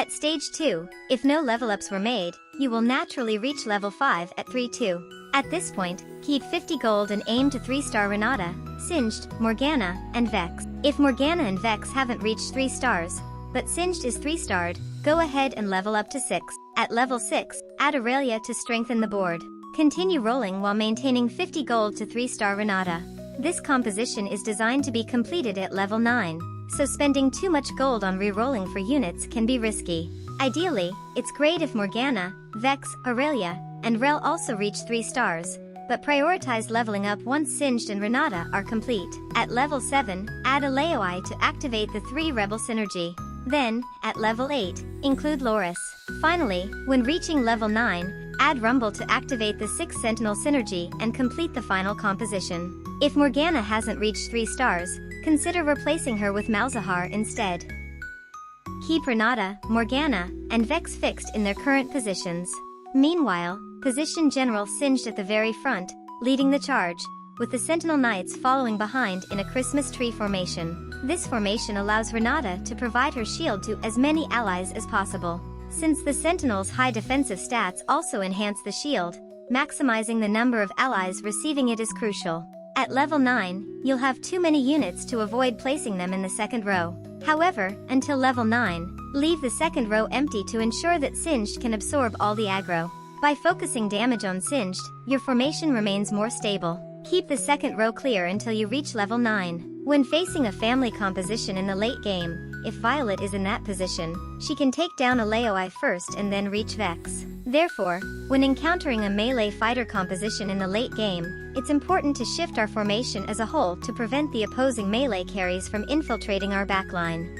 At stage 2, if no level ups were made, you will naturally reach level 5 at 3-2. At this point, keep 50 gold and aim to 3-star Renata, Singed, Morgana, and Vex. If Morgana and Vex haven't reached 3 stars, but Singed is 3-starred, go ahead and level up to 6. At level 6, add Aurelia to strengthen the board. Continue rolling while maintaining 50 gold to 3-star Renata. This composition is designed to be completed at level 9, so spending too much gold on re-rolling for units can be risky. Ideally, it's great if Morgana, Vex, Aurelia, and Rel also reach 3 stars, but prioritize leveling up once Singed and Renata are complete. At level 7, add a Leoi to activate the 3 Rebel synergy. Then, at level 8, include Loris. Finally, when reaching level 9, add Rumble to activate the 6 Sentinel synergy and complete the final composition. If Morgana hasn't reached 3 stars, consider replacing her with Malzahar instead. Keep Renata, Morgana, and Vex fixed in their current positions. Meanwhile, position General Singed at the very front, leading the charge, with the Sentinel Knights following behind in a Christmas tree formation. This formation allows Renata to provide her shield to as many allies as possible. Since the Sentinel's high defensive stats also enhance the shield, maximizing the number of allies receiving it is crucial. At level 9, you'll have too many units to avoid placing them in the second row. However, until level 9, leave the second row empty to ensure that Singed can absorb all the aggro. By focusing damage on Singed, your formation remains more stable. Keep the second row clear until you reach level 9. When facing a family composition in the late game, if Violet is in that position, she can take down a Leoi first and then reach Vex. Therefore, when encountering a melee fighter composition in the late game, it's important to shift our formation as a whole to prevent the opposing melee carries from infiltrating our backline.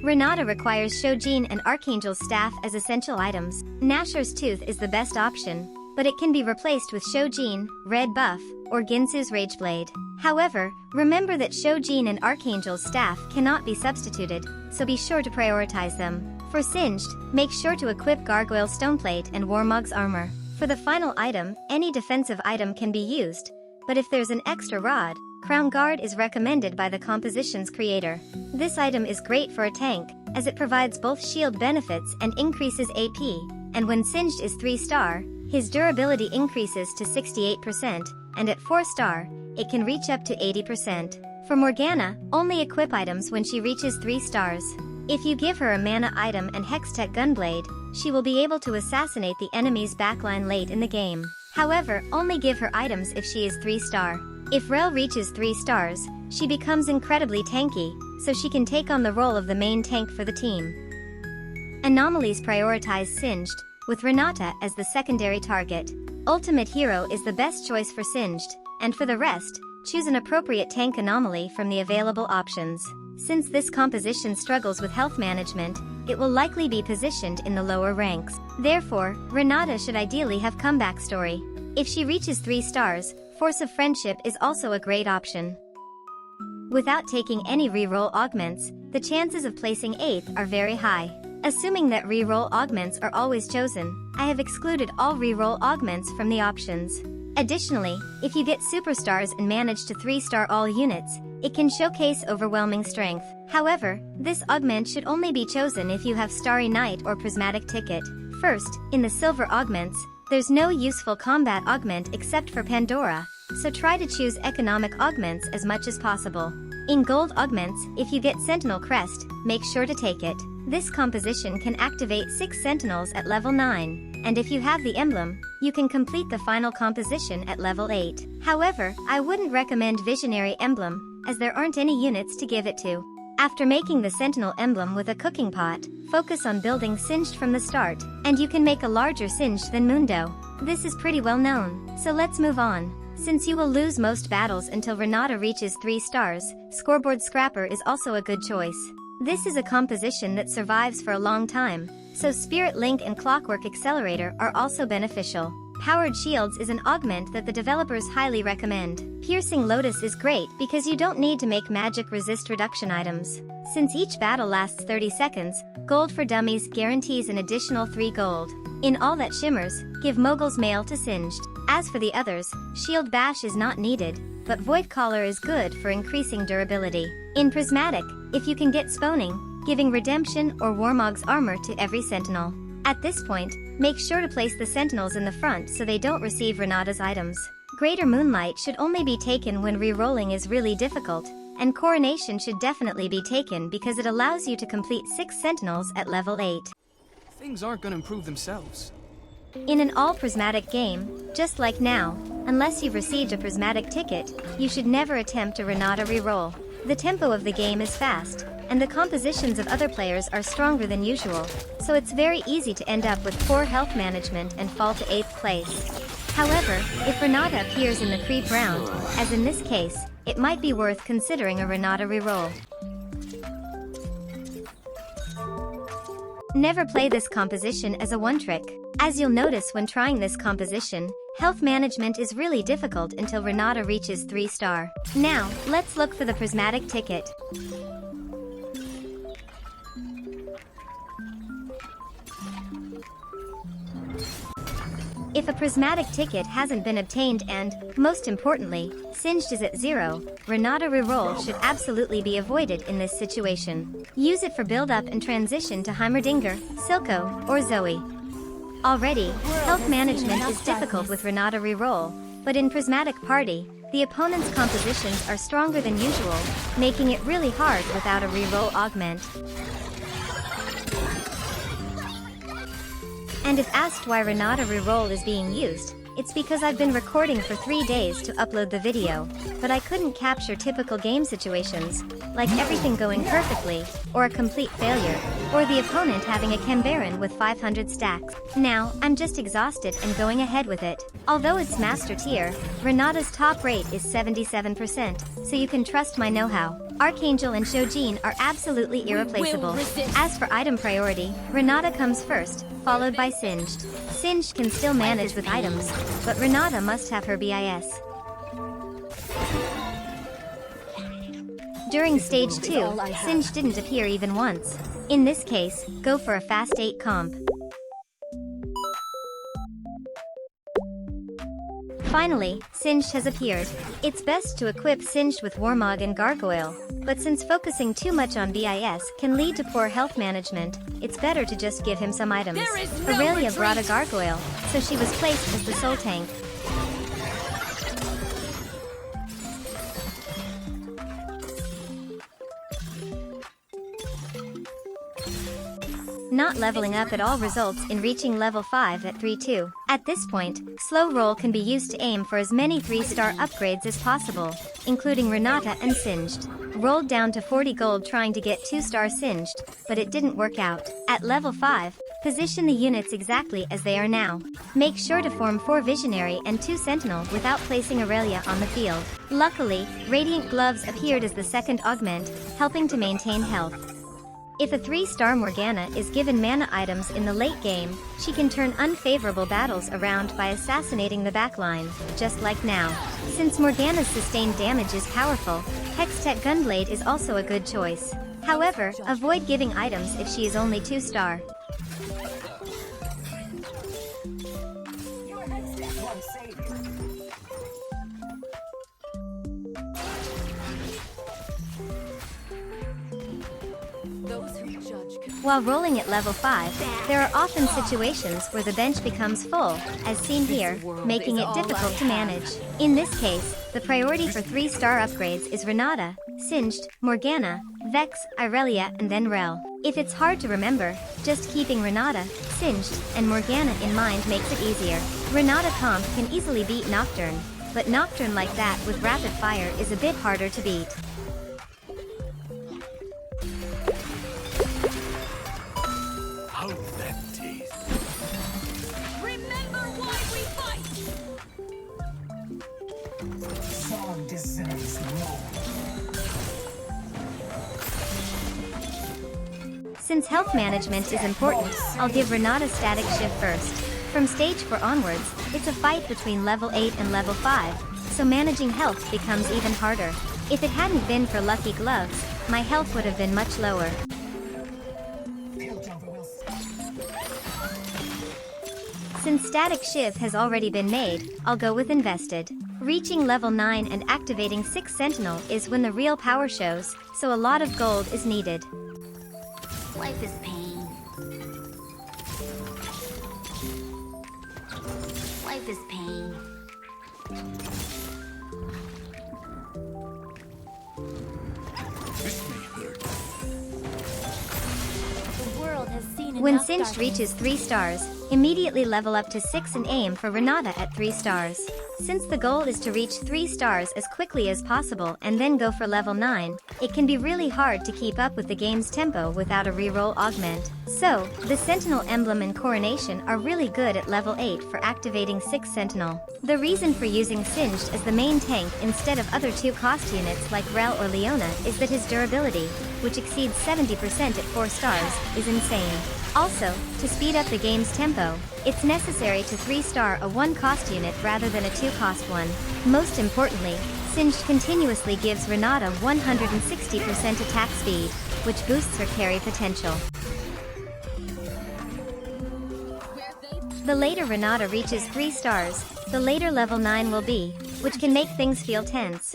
Renata requires Shojin and Archangel's staff as essential items. Nashor's Tooth is the best option, but it can be replaced with Shojin, Red Buff, or Ginsu's Rageblade. However, remember that Shojin and Archangel's staff cannot be substituted, so be sure to prioritize them. For Singed, make sure to equip Gargoyle's Stoneplate and Warmog's armor. For the final item, any defensive item can be used, but if there's an extra rod, Crown Guard is recommended by the composition's creator. This item is great for a tank, as it provides both shield benefits and increases AP, and when Singed is 3-star, his durability increases to 68%, and at 4-star, it can reach up to 80%. For Morgana, only equip items when she reaches 3 stars. If you give her a mana item and Hextech Gunblade, she will be able to assassinate the enemy's backline late in the game. However, only give her items if she is 3-star. If Rel reaches 3 stars, she becomes incredibly tanky, so she can take on the role of the main tank for the team. Anomalies prioritize Singed, with Renata as the secondary target. Ultimate Hero is the best choice for Singed, and for the rest, choose an appropriate tank anomaly from the available options. Since this composition struggles with health management, it will likely be positioned in the lower ranks. Therefore, Renata should ideally have comeback story. If she reaches 3 stars, Force of Friendship is also a great option. Without taking any reroll augments, the chances of placing 8th are very high. Assuming that reroll augments are always chosen, I have excluded all reroll augments from the options. Additionally, if you get superstars and manage to 3-star all units, it can showcase overwhelming strength. However, this augment should only be chosen if you have Starry Night or Prismatic Ticket. First, in the silver augments, there's no useful combat augment except for Pandora, so try to choose economic augments as much as possible. In gold augments, if you get Sentinel Crest, make sure to take it. This composition can activate 6 Sentinels at level 9, and if you have the emblem, you can complete the final composition at level 8. However, I wouldn't recommend Visionary Emblem, as there aren't any units to give it to. After making the Sentinel emblem with a cooking pot, focus on building Singed from the start, and you can make a larger Singed than Mundo. This is pretty well known, so let's move on. Since you will lose most battles until Renata reaches 3 stars, Scoreboard Scrapper is also a good choice. This is a composition that survives for a long time, so Spirit Link and Clockwork Accelerator are also beneficial. Powered Shields is an augment that the developers highly recommend. Piercing Lotus is great because you don't need to make magic resist reduction items. Since each battle lasts 30 seconds, Gold for Dummies guarantees an additional 3 gold. In All That Shimmers, give Mogul's Mail to Singed. As for the others, Shield Bash is not needed, but Void Collar is good for increasing durability. In Prismatic, if you can get Spawning, giving redemption or Warmog's armor to every sentinel. At this point, make sure to place the sentinels in the front so they don't receive Renata's items. Greater Moonlight should only be taken when re-rolling is really difficult, and Coronation should definitely be taken because it allows you to complete 6 sentinels at level 8. Things aren't gonna improve themselves. In an all-prismatic game, just like now, unless you've received a prismatic ticket, you should never attempt a Renata reroll. The tempo of the game is fast, and the compositions of other players are stronger than usual, so it's very easy to end up with poor health management and fall to 8th place. However, if Renata appears in the creep round, as in this case, it might be worth considering a Renata reroll. Never play this composition as a one-trick. As you'll notice when trying this composition, health management is really difficult until Renata reaches 3-star. Now, let's look for the prismatic ticket. If a prismatic ticket hasn't been obtained and, most importantly, Singed is at 0, Renata reroll should absolutely be avoided in this situation. Use it for build-up and transition to Heimerdinger, Silco, or Zoe. Already, health management is difficult with Renata reroll, but in Prismatic Party, the opponent's compositions are stronger than usual, making it really hard without a reroll augment. And if asked why Renata reroll is being used, it's because I've been recording for 3 days to upload the video, but I couldn't capture typical game situations, like everything going perfectly, or a complete failure, or the opponent having a Cambaran with 500 stacks. Now, I'm just exhausted and going ahead with it. Although it's master tier, Renata's top rate is 77%, so you can trust my know-how. Archangel and Shojin are absolutely irreplaceable. As for item priority, Renata comes first, followed by Singed. Singed can still manage with items, but Renata must have her BIS. During stage 2, Singed didn't appear even once. In this case, go for a fast 8 comp. Finally, Singed has appeared. It's best to equip Singed with Warmog and Gargoyle, but since focusing too much on BIS can lead to poor health management, it's better to just give him some items. Aurelia brought a Gargoyle, so she was placed as the soul tank. Not leveling up at all results in reaching level 5 at 3-2. At this point, slow roll can be used to aim for as many 3-star upgrades as possible, including Renata and Singed. Rolled down to 40 gold trying to get 2-star Singed, but it didn't work out. At level 5, position the units exactly as they are now. Make sure to form 4 Visionary and 2 Sentinel without placing Aurelia on the field. Luckily, Radiant Gloves appeared as the second augment, helping to maintain health. If a 3-star Morgana is given mana items in the late game, she can turn unfavorable battles around by assassinating the backline, just like now. Since Morgana's sustained damage is powerful, Hextech Gunblade is also a good choice. However, avoid giving items if she is only 2-star. While rolling at level 5, there are often situations where the bench becomes full, as seen here, making it difficult to manage. In this case, the priority for 3-star upgrades is Renata, Singed, Morgana, Vex, Aurelia, and then Rel. If it's hard to remember, just keeping Renata, Singed, and Morgana in mind makes it easier. Renata comp can easily beat Nocturne, but Nocturne like that with rapid fire is a bit harder to beat. Since health management is important, I'll give Renata Static Shift first. From stage 4 onwards, it's a fight between level 8 and level 5, so managing health becomes even harder. If it hadn't been for Lucky Gloves, my health would have been much lower. Since Static Shiv has already been made, I'll go with Invested. Reaching level 9 and activating 6 Sentinel is when the real power shows, so a lot of gold is needed. Life is pain. Life is pain. This may hurt. The world has seen When enough Singed darkness. reaches 3 stars, immediately level up to 6 and aim for Renata at 3 stars. Since the goal is to reach 3 stars as quickly as possible and then go for level 9, it can be really hard to keep up with the game's tempo without a reroll augment. So, the Sentinel Emblem and Coronation are really good at level 8 for activating 6 Sentinel. The reason for using Singed as the main tank instead of other 2 cost units like Rel or Leona is that his durability, which exceeds 70% at 4 stars, is insane. Also, to speed up the game's tempo, it's necessary to 3-star a 1-cost unit rather than a 2-cost one. Most importantly, Singed continuously gives Renata 160% attack speed, which boosts her carry potential. The later Renata reaches 3 stars, the later level 9 will be, which can make things feel tense.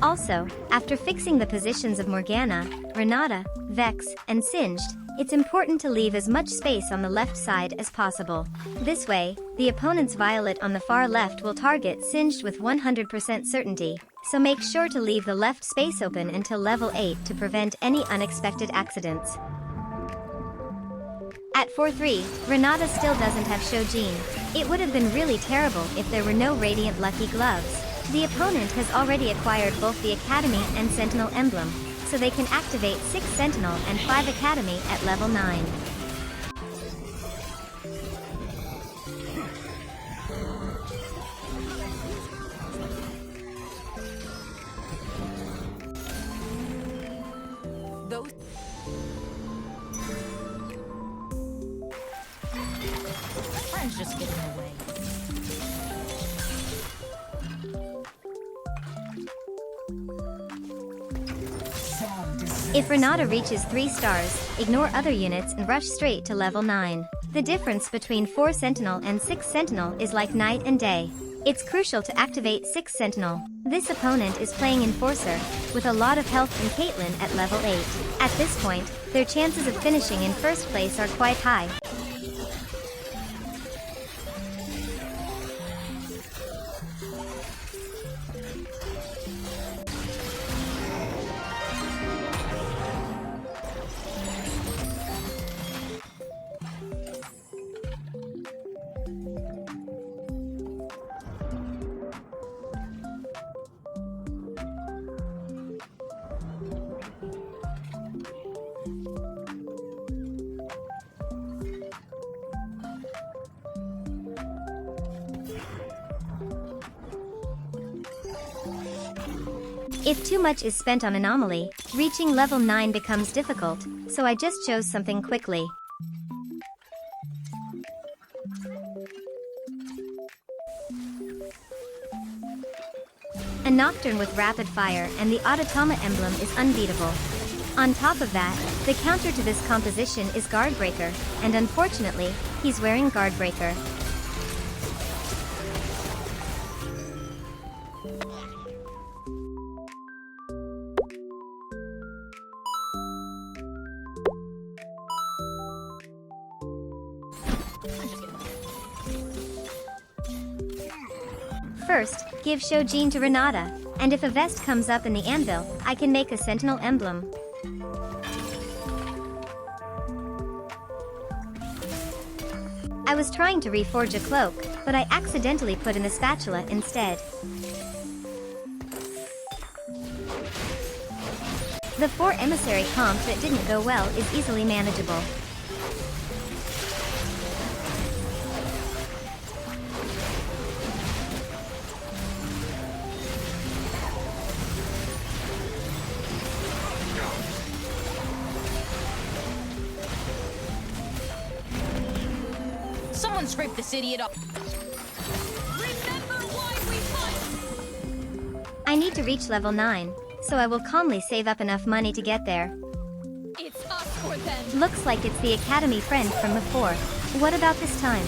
Also, after fixing the positions of Morgana, Renata, Vex, and Singed, it's important to leave as much space on the left side as possible. This way, the opponent's Violet on the far left will target Singed with 100% certainty, so make sure to leave the left space open until level 8 to prevent any unexpected accidents. At 4-3, Renata still doesn't have Shojin. It would have been really terrible if there were no Radiant Lucky Gloves. The opponent has already acquired both the Academy and Sentinel Emblem, so they can activate 6 Sentinel and 5 Academy at level 9. Friends just get in the way. If Renata reaches 3 stars, ignore other units and rush straight to level 9. The difference between 4 Sentinel and 6 Sentinel is like night and day. It's crucial to activate 6 Sentinel. This opponent is playing Enforcer, with a lot of health and Caitlyn at level 8. At this point, their chances of finishing in first place are quite high. If too much is spent on Anomaly, reaching level 9 becomes difficult, so I just chose something quickly. A Nocturne with Rapid Fire and the Autotoma emblem is unbeatable. On top of that, the counter to this composition is Guardbreaker, and unfortunately, he's wearing Guardbreaker. First, give Shojin to Renata, and if a vest comes up in the anvil, I can make a Sentinel emblem. I was trying to reforge a cloak, but I accidentally put in a spatula instead. The 4 emissary comp that didn't go well is easily manageable. Someone scraped this idiot up. Remember why we fight! I need to reach level 9, so I will calmly save up enough money to get there. It's us or them. Looks like it's the Academy friend from before. What about this time?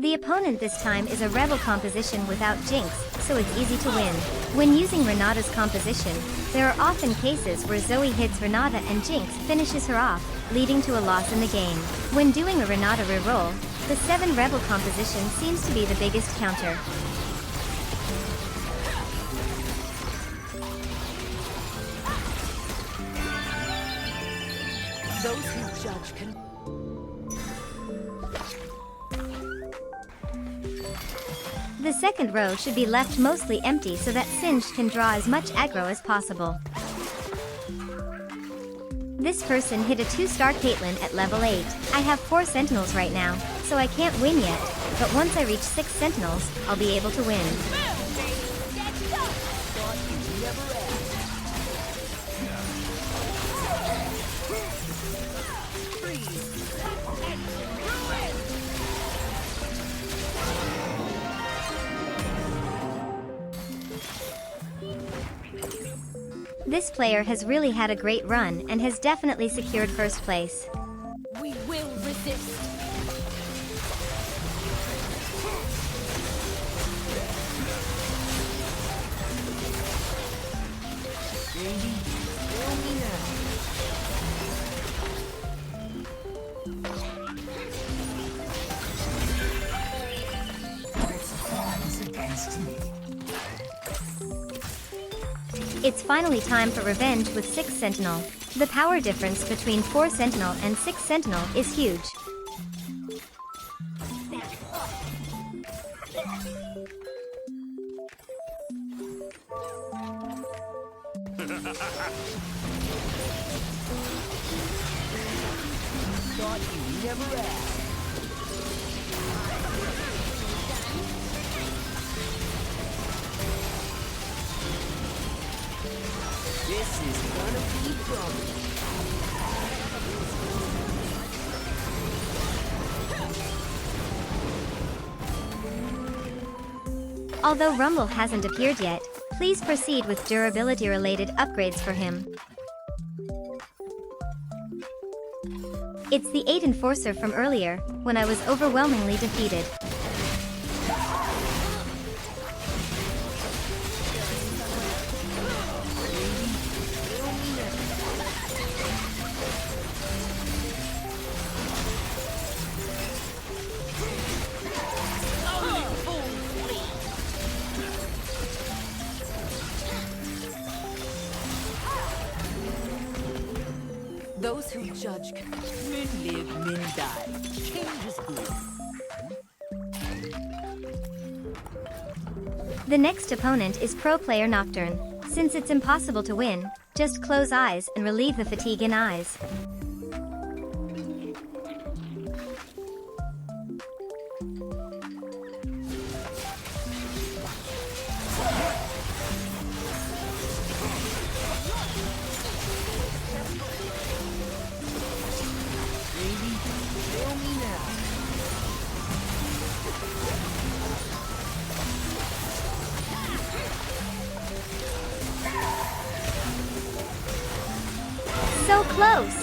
The opponent this time is a Rebel composition without Jinx, so it's easy to win. When using Renata's composition, there are often cases where Zoe hits Renata and Jinx finishes her off, leading to a loss in the game. When doing a Renata reroll, the 7 Rebel composition seems to be the biggest counter. Those who judge can... The second row should be left mostly empty so that Singed can draw as much aggro as possible. This person hit a 2-star Caitlyn at level 8. I have 4 sentinels right now, so I can't win yet, but once I reach 6 sentinels, I'll be able to win. This player has really had a great run and has definitely secured first place. We will resist. Baby, feel me now. Against me. It's finally time for revenge with 6 Sentinel. The power difference between 4 Sentinel and 6 Sentinel is huge. Thought you never asked. This is gonna be fun. Although Rumble hasn't appeared yet, please proceed with durability-related upgrades for him. It's the 8 Enforcer from earlier, when I was overwhelmingly defeated. Those who judge can... Men live, men die. Change is good. The next opponent is pro player Nocturne. Since it's impossible to win, just close eyes and relieve the fatigue in eyes. Baby, feel me now. So close!